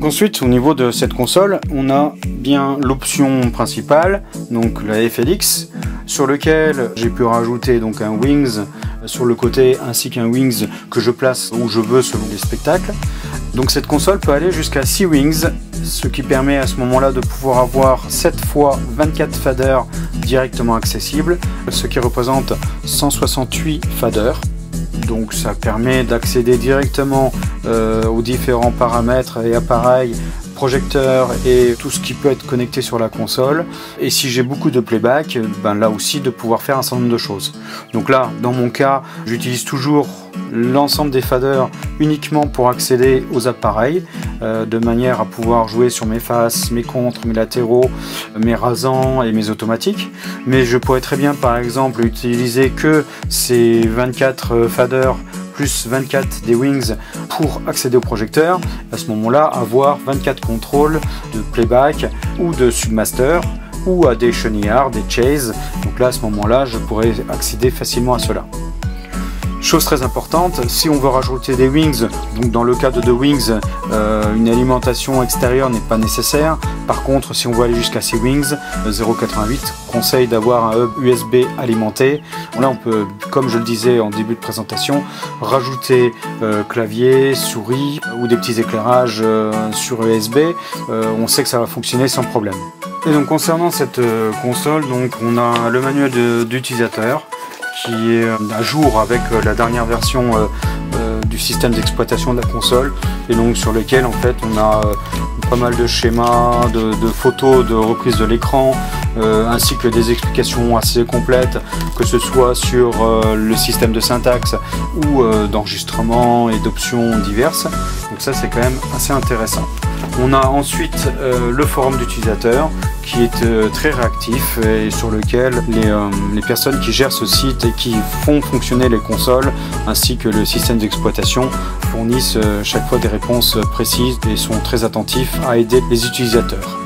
Ensuite, au niveau de cette console, on a bien l'option principale, donc la FLX, sur lequel j'ai pu rajouter donc un Wings sur le côté ainsi qu'un Wings que je place où je veux selon les spectacles. Donc cette console peut aller jusqu'à 6 Wings, ce qui permet à ce moment-là de pouvoir avoir 7 fois 24 faders directement accessibles, ce qui représente 168 faders. Donc ça permet d'accéder directement aux différents paramètres et appareils, projecteurs et tout ce qui peut être connecté sur la console. Et si j'ai beaucoup de playback, ben là aussi de pouvoir faire un certain nombre de choses. Donc là, dans mon cas, j'utilise toujours l'ensemble des faders uniquement pour accéder aux appareils, de manière à pouvoir jouer sur mes faces, mes contres, mes latéraux, mes rasants et mes automatiques. Mais je pourrais très bien par exemple utiliser que ces 24 faders plus 24 des Wings pour accéder au projecteur. À ce moment-là, avoir 24 contrôles de playback ou de submaster ou à des chenillards, des chase. Donc là, à ce moment-là, je pourrais accéder facilement à cela. Chose très importante, si on veut rajouter des Wings, donc dans le cas de Wings, une alimentation extérieure n'est pas nécessaire. Par contre, si on veut aller jusqu'à ces Wings, 0,88 conseille d'avoir un hub USB alimenté. Là, on peut, comme je le disais en début de présentation, rajouter clavier, souris ou des petits éclairages sur USB. On sait que ça va fonctionner sans problème. Et donc concernant cette console, donc on a le manuel d'utilisateur qui est à jour avec la dernière version du système d'exploitation de la console, et donc sur lequel en fait on a pas mal de schémas, de photos, de reprises de l'écran, ainsi que des explications assez complètes, que ce soit sur le système de syntaxe ou d'enregistrement et d'options diverses. Donc ça c'est quand même assez intéressant. On a ensuite le forum d'utilisateurs qui est très réactif et sur lequel les personnes qui gèrent ce site et qui font fonctionner les consoles ainsi que le système d'exploitation fournissent chaque fois des réponses précises et sont très attentifs à aider les utilisateurs.